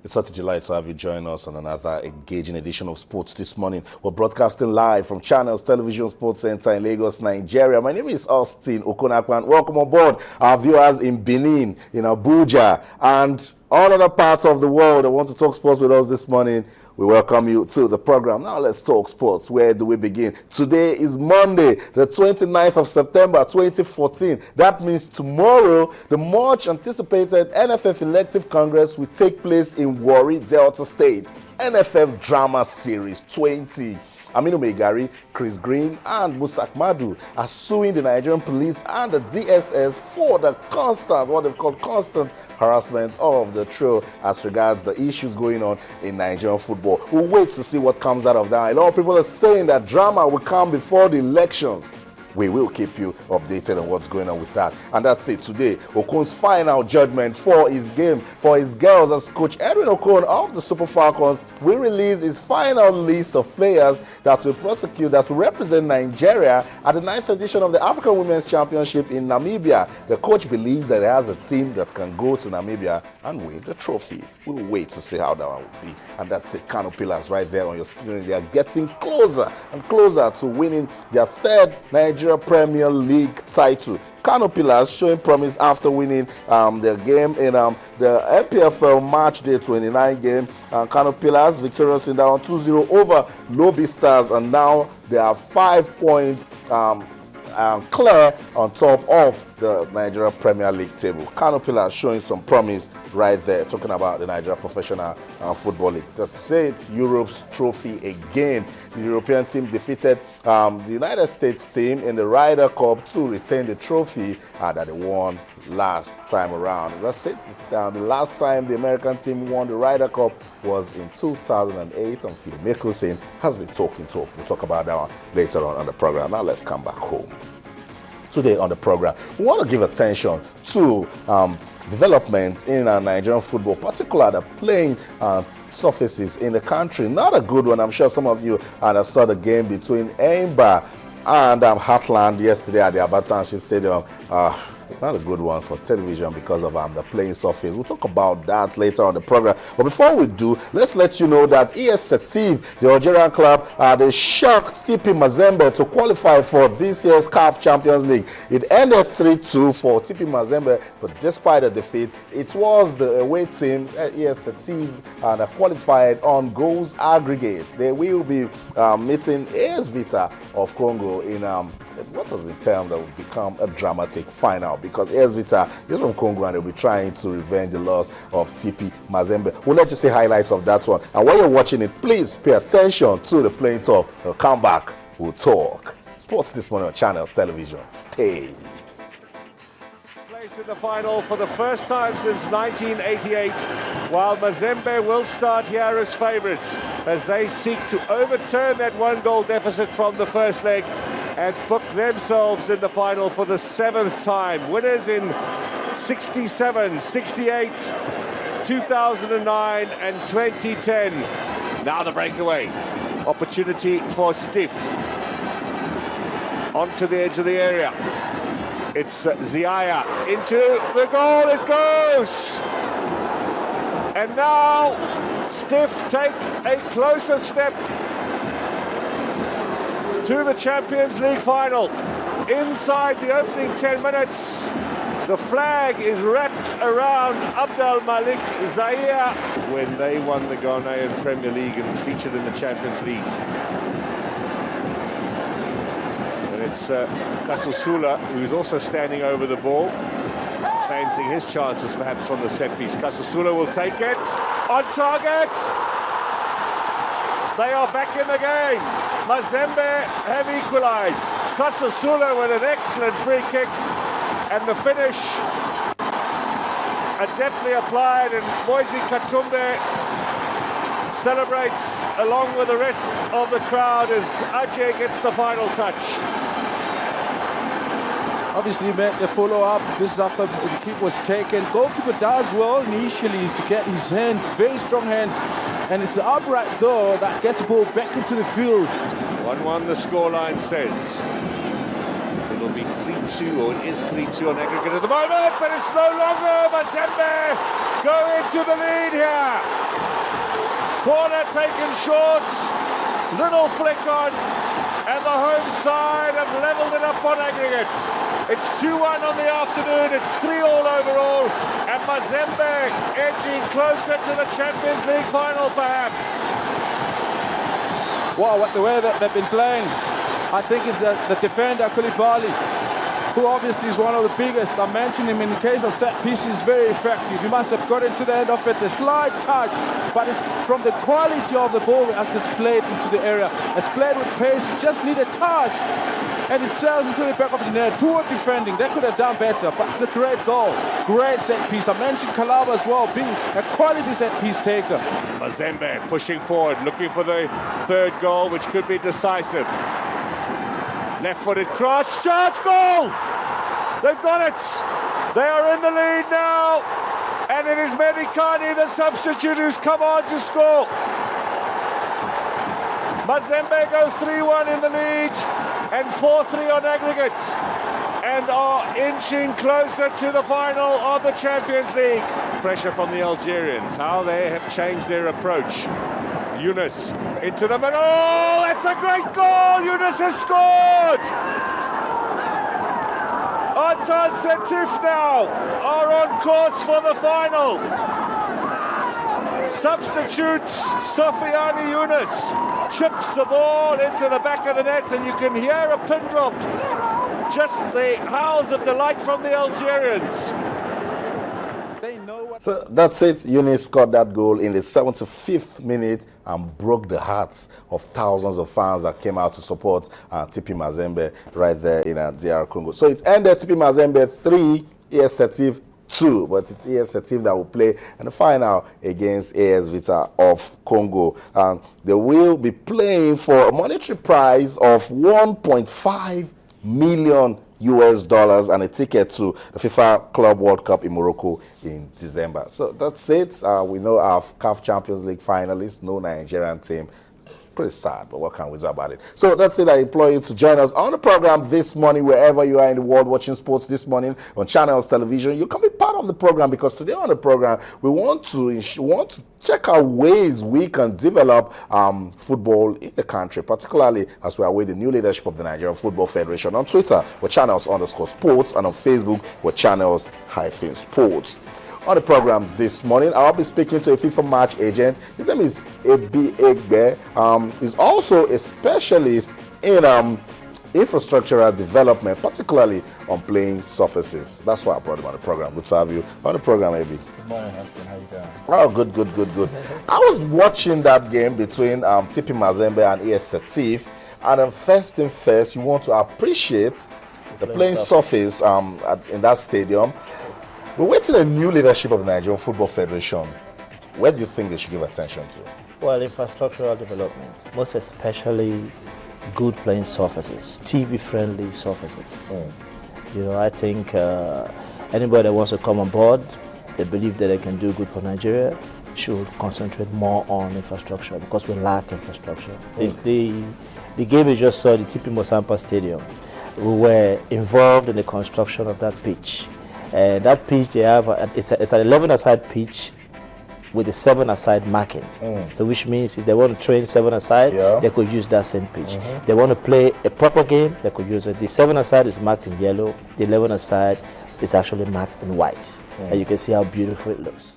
It's such a delight to have you join us on another engaging edition of Sports this morning. We're broadcasting live from Channels Television Sports Center in Lagos, Nigeria. My name is Austin Okonakwan. Welcome on board our viewers in Benin, in Abuja, and all other parts of the world that want to talk sports with us this morning. We welcome you to the program. Now let's talk sports. Where do we begin? Today is Monday, the 29th of September, 2014. That means tomorrow, the much anticipated NFF Elective Congress will take place in Warri, Delta State. NFF Drama Series 20. Aminu Maigari, Chris Green, and Musak Madu are suing the Nigerian police and the DSS for the constant, what they've called constant harassment of the trio as regards the issues going on in Nigerian football. We'll wait to see what comes out of that. A lot of people are saying that drama will come before the elections. We will keep you updated on what's going on with that. And that's it today. Okon's final judgment for his game, for his girls, as Coach Edwin Okon of the Super Falcons will release his final list of players that will represent Nigeria at the 9th edition of the African Women's Championship in Namibia. The coach believes that he has a team that can go to Namibia and win the trophy. We'll wait to see how that one will be. And that's it, Kano Pillars right there on your screen. They are getting closer and closer to winning their third Nigeria Premier League title. Kano Pillars showing promise after winning their game in the MPFL March Day 29 game. Kano Pillars victorious in that one 2-0 over Lobby Stars, and now they are 5 points clear on top of the Nigeria Premier League table. Kano Pillars showing some promise right there, talking about the Nigeria Professional Football League. That's it, Europe's trophy again. The European team defeated the United States team in the Ryder Cup to retain the trophy that they won last time around. That's it. The last time the American team won the Ryder Cup was in 2008, and Phil Mickelson has been talking tough. We'll talk about that one later on the program. Now let's come back home. Today on the program, we want to give attention to developments in Nigerian football, particularly the playing surfaces in the country. Not a good one. I'm sure some of you saw the game between Aimba and Heartland yesterday at the Aba Township Stadium. Not a good one for television because of the playing surface. We'll talk about that later on the program. But before we do, let's let you know that ES Setiv, the Algerian club, they shocked TP Mazembe to qualify for this year's CAF Champions League. It ended 3-2 for TP Mazembe, but despite the defeat, it was the away team, ES Setiv, that qualified on goals aggregates. They will be meeting AS Vita of Congo in what has been termed that will become a dramatic final, because AS Vita is from Congo and they'll be trying to revenge the loss of TP Mazembe. We'll let you see highlights of that one. And while you're watching it, please pay attention to the playing tough. We'll come back, we'll talk. Sports this morning on Channels Television. Stay. In the final for the first time since 1988, while Mazembe will start here as favourites as they seek to overturn that one-goal deficit from the first leg and book themselves in the final for the 7th time. Winners in 67, 68, 2009 and 2010. Now the breakaway. Opportunity for Stiff. Onto the edge of the area. It's Ziaya into the goal, it goes! And now Stiff take a closer step to the Champions League final. Inside the opening 10 minutes, the flag is wrapped around Abdel Malik Zaire when they won the Ghanaian Premier League and featured in the Champions League. It's Kasusula, who's also standing over the ball, fancying his chances perhaps from the set piece. Kasusula will take it, on target! They are back in the game. Mazembe have equalised. Kasusula with an excellent free kick, and the finish adeptly applied, and Moise Katumbe celebrates along with the rest of the crowd as Ajay gets the final touch. Obviously met the follow-up. This is after the kick was taken. Goalkeeper does well initially to get his hand, very strong hand, and it's the upright though that gets the ball back into the field. 1-1 the scoreline says. It'll be 3-2, or it is 3-2 on aggregate at the moment, but it's no longer. Mazembe go into the lead here. Corner taken short, little flick on, and the home side have levelled it up on aggregate. It's 2-1 on the afternoon, it's 3-all overall, and Mazembe edging closer to the Champions League final perhaps. Wow, the way that they've been playing, I think it's the defender, Koulibaly, who obviously is one of the biggest. I mentioned him in the case of set pieces, very effective. He must have got into the end of it, a slight touch, but it's from the quality of the ball that it's played into the area. It's played with pace, you just need a touch, and it sails into the back of the net. Poor defending, they could have done better, but it's a great goal. Great set piece. I mentioned Kalaba as well, being a quality set piece taker. Mazembe pushing forward, looking for the third goal, which could be decisive. Left-footed cross, chance, goal! They've got it! They are in the lead now, and it is Maigari, the substitute, who's come on to score. Mazembe go 3-1 in the lead, and 4-3 on aggregate, and are inching closer to the final of the Champions League. Pressure from the Algerians, how they have changed their approach. Yunus into the middle, that's a great goal, Yunus has scored! Anton Setif now are on course for the final. Substitute Sofiane Yunus chips the ball into the back of the net, and you can hear a pin drop. Just the howls of delight from the Algerians. So that's it. Yunus scored that goal in the 75th minute and broke the hearts of thousands of fans that came out to support TP Mazembe right there in DR Congo. So it ended TP Mazembe 3, AS Setif 2, but it's AS Setif that will play in the final against AS Vita of Congo. And they will be playing for a monetary prize of $1.5 million and a ticket to the FIFA Club World Cup in Morocco in December. So that's it. We know our CAF Champions League finalists, no Nigerian team. Pretty sad, but what can we do about it? So that's it. I implore you to join us on the program this morning, wherever you are in the world watching sports this morning on Channels Television. You can be part of the program, because today on the program we want to check out ways we can develop football in the country, particularly as we await the new leadership of the Nigerian Football Federation. On Twitter, we're Channels_sports, and on Facebook, we're Channels-sports. On the program this morning, I'll be speaking to a FIFA match agent. His name is Ebi Egbe. He's also a specialist in infrastructural development, particularly on playing surfaces. That's why I brought him on the program. Good to have you on the program, Ebi. Good morning, Austin. How you doing? Oh, good. I was watching that game between TP Mazembe and AS Setif, and first thing first, you want to appreciate the playing surface in that stadium. We're waiting a new leadership of the Nigerian Football Federation. Where do you think they should give attention to? Well, infrastructural development, most especially good playing surfaces, TV-friendly surfaces. You know, I think anybody that wants to come on board, they believe that they can do good for Nigeria, should concentrate more on infrastructure, because we lack infrastructure. The game you just saw, the TP Mosampa Stadium, we were involved in the construction of that pitch. That pitch they have, it's an 11-a-side pitch with a 7-a-side marking. So which means if they want to train 7-a-side, they could use that same pitch. They want to play a proper game, they could use it. The 7-a-side is marked in yellow, the 11-a-side is actually marked in white. And you can see how beautiful it looks.